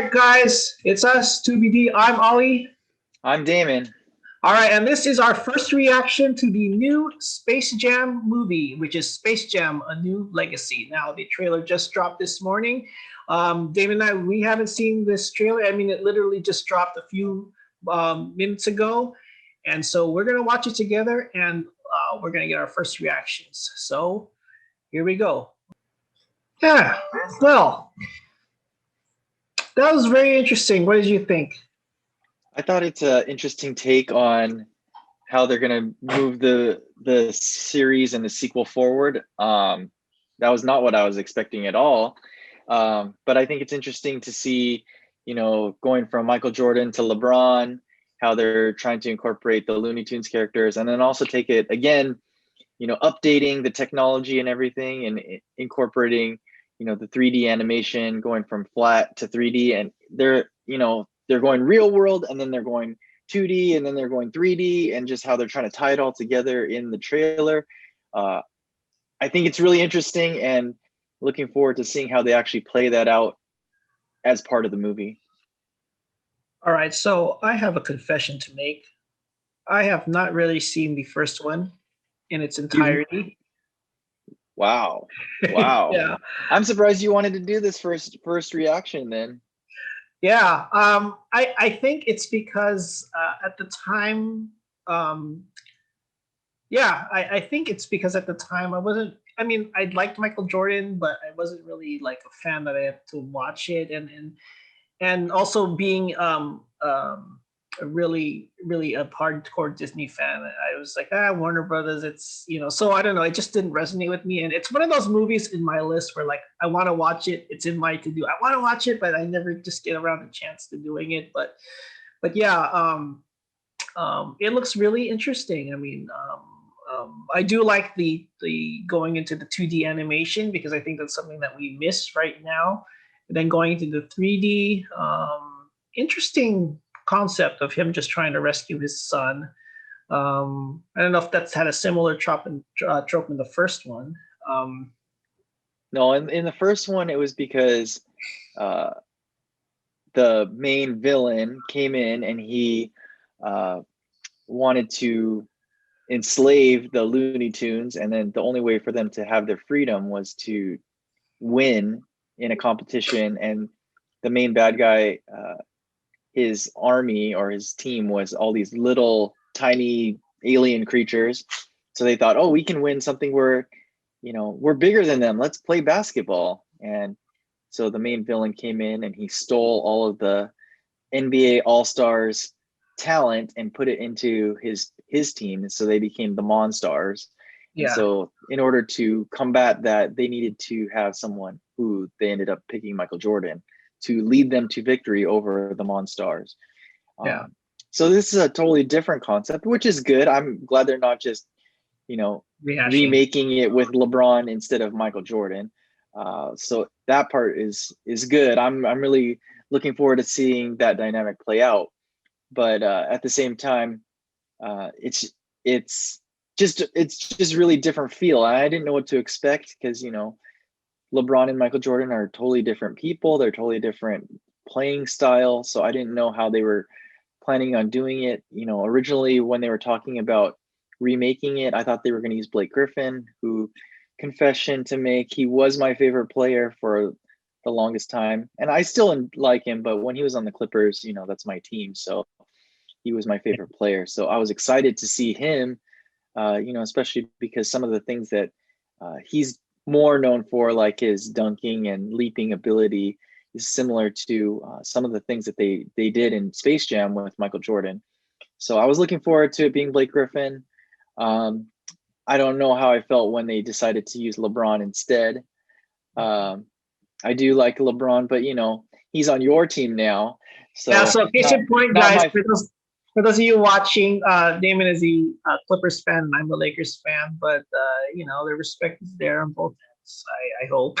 right, guys, it's us, 2BD. I'm Ollie. I'm Damon. All right, and this is our first reaction to the new Space Jam movie, which is Space Jam: A New Legacy. Now, the trailer just dropped this morning. Damon and I, we haven't seen this trailer. I mean, it literally just dropped a few minutes ago, and so we're gonna watch it together, and we're gonna get our first reactions. So here we go. Yeah, well, that was very interesting. What did you think? I thought it's an interesting take on how they're going to move the series and the sequel forward. That was not what I was expecting at all. But I think it's interesting to see, going from Michael Jordan to LeBron, how they're trying to incorporate the Looney Tunes characters, and then also take it again, updating the technology and everything, and incorporating, the 3D animation, going from flat to 3D, and they're going real world, and then they're going 2D, and then they're going 3D, and just how they're trying to tie it all together in the trailer. Uh, I think it's really interesting, and looking forward to seeing how they actually play that out as part of the movie. All right, so I have a confession to make. I have not really seen the first one in its You, entirety. wow, wow. Yeah, I'm surprised you wanted to do this first reaction then. yeah. I think it's because at the time, um, yeah, I think it's because at the time I wasn't. I mean, I liked Michael Jordan, but I wasn't really like a fan that I had to watch it, and also being a really a hardcore Disney fan, I was like, Warner Brothers, it's so I don't know, it just didn't resonate with me, and it's one of those movies in my list where like I want to watch it, it's in my to do, I want to watch it, but I never just get around the chance to doing it. But yeah, it looks really interesting. I mean, I do like the going into the 2D animation because I think that's something that we miss right now. And then going into the 3D, interesting concept of him just trying to rescue his son. I don't know if that's had a similar trope in the first one. Um, No, in the first one, it was because uh, the main villain came in and he uh, wanted to enslave the Looney Tunes, and then the only way for them to have their freedom was to win in a competition. And the main bad guy, his army or his team was all these little tiny alien creatures. So they thought, oh, we can win something where, we're bigger than them. Let's play basketball. And so the main villain came in and he stole all of the NBA All Stars talent and put it into his team, and so they became the Monstars. And yeah, so, in order to combat that, they needed to have someone who they ended up picking Michael Jordan to lead them to victory over the Monstars. yeah, Um, so this is a totally different concept, which is good. I'm glad they're not just you know rehashing. remaking it with LeBron instead of Michael Jordan. So that part is good. I'm really looking forward to seeing that dynamic play out. But at the same time, it's it's just really different feel. I didn't know what to expect because LeBron and Michael Jordan are totally different people. They're totally different playing style. So I didn't know how they were planning on doing it. Originally when they were talking about remaking it, I thought they were going to use Blake Griffin, who, confession to make, he was my favorite player for the longest time. And I still like him, but when he was on the Clippers, that's my team. So he was my favorite player. So I was excited to see him, especially because some of the things that he's more known for, like his dunking and leaping ability, is similar to some of the things that they did in Space Jam with Michael Jordan. So I was looking forward to it being Blake Griffin. Um, I don't know how I felt when they decided to use LeBron instead. Um, I do like LeBron, but he's on your team now, Yeah, so so case not in point, not guys, my. for those of you watching, Damon is the Clippers fan and I'm a Lakers fan, but the respect is there on both ends. I hope.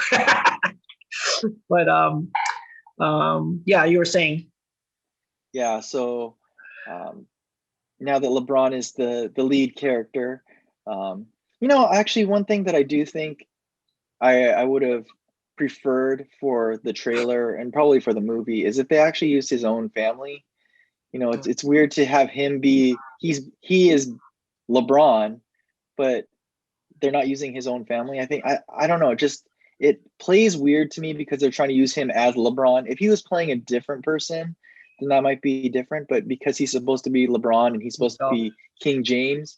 But yeah, you were saying. Yeah, so um, now that LeBron is the lead character, actually one thing that I do think I would have preferred for the trailer and probably for the movie is if they actually used his own family. You know, it's weird to have him be he is LeBron, but they're not using his own family. I think I don't know, just it plays weird to me because they're trying to use him as LeBron. If he was playing a different person, then that might be different. But because he's supposed to be LeBron and he's supposed to be King James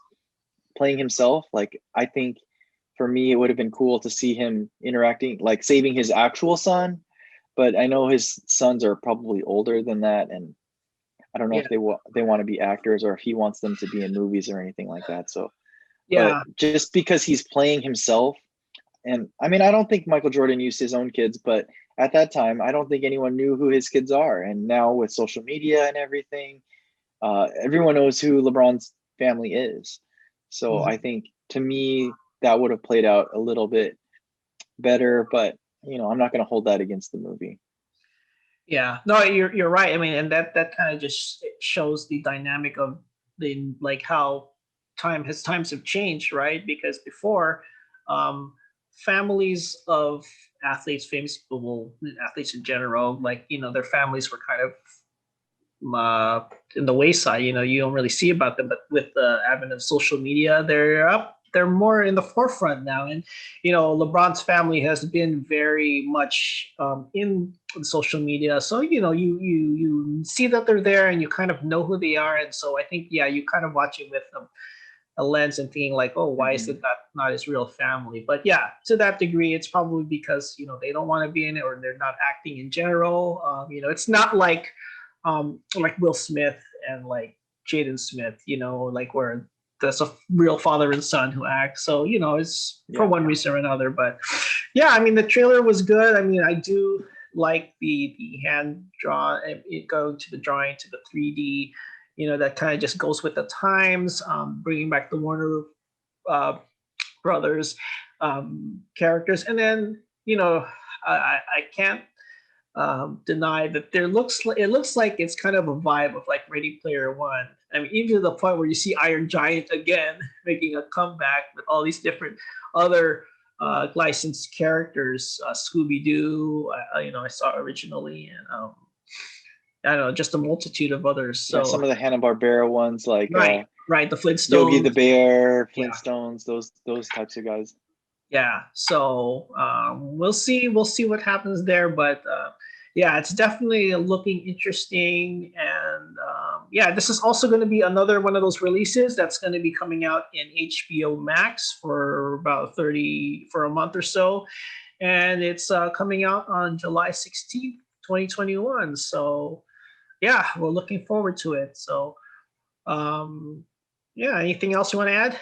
playing himself, like I think for me it would have been cool to see him interacting, like saving his actual son. But I know his sons are probably older than that, and I don't know Yeah. if they want to be actors or if he wants them to be in movies or anything like that. So, but Yeah. just because he's playing himself, and I mean, I don't think Michael Jordan used his own kids, but at that time, I don't think anyone knew who his kids are. And now with social media and everything, everyone knows who LeBron's family is. So I think to me, that would have played out a little bit better, but you know, I'm not going to hold that against the movie. Yeah, no, you're right. I mean, and that kind of just shows the dynamic of the like how times have changed, right? Because before, um, families of athletes, famous people, well, athletes in general, like their families were kind of in the wayside. You don't really see about them, but with the advent of social media, they're up. They're more in the forefront now, and LeBron's family has been very much in social media. So you see that they're there, and you kind of know who they are. And so I think you kind of watch it with a lens and thinking like, oh, why is it not his real family? But yeah, to that degree, it's probably because they don't want to be in it or they're not acting in general. It's not like Will Smith and like Jaden Smith, like where that's a real father and son who act. So, it's for one reason or another. But yeah, I mean, the trailer was good. I mean, I do like the hand draw, it going to the drawing to the 3D, that kind of just goes with the times, bringing back the Warner brothers characters. And then, I can't deny that it looks like it's kind of a vibe of like Ready Player One. I mean, even to the point where you see Iron Giant again making a comeback with all these different other licensed characters. Scooby Doo, I saw originally, and I don't know, just a multitude of others. So some of the Hanna-Barbera ones, like right, the Flintstones, Yogi the Bear, Yeah. Flintstones, those types of guys. Yeah, so we'll see what happens there, but yeah, it's definitely looking interesting. And yeah, this is also going to be another one of those releases that's going to be coming out in HBO Max for about 30 for a month or so, and it's coming out on July 16th, 2021. So yeah, we're looking forward to it. So yeah, anything else you want to add?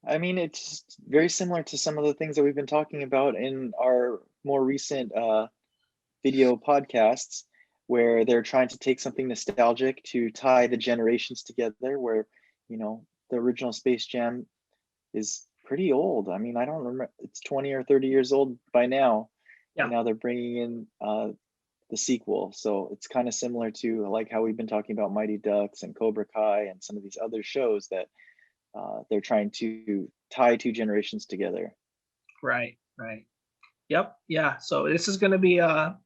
I mean, it's very similar to some of the things that we've been talking about in our more recent video podcasts, where they're trying to take something nostalgic to tie the generations together, where, the original Space Jam is pretty old. I mean, I don't remember, it's 20 or 30 years old by now. Yeah. And now they're bringing in the sequel. So it's kind of similar to like how we've been talking about Mighty Ducks and Cobra Kai and some of these other shows that they're trying to tie two generations together. Right. Yep. Yeah. So this is going to be a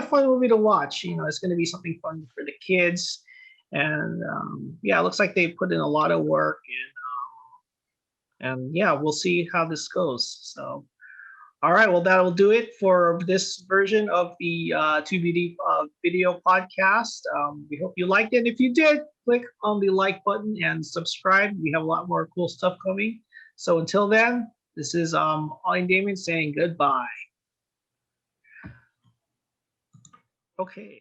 fun movie to watch. It's going to be something fun for the kids, and yeah, it looks like they put in a lot of work, and yeah, we'll see how this goes. So, all right. Well, that'll do it for this version of the 2BD video podcast. We hope you liked it. If you did, click on the like button and subscribe. We have a lot more cool stuff coming. So until then, this is I'm Damien saying goodbye. Okay.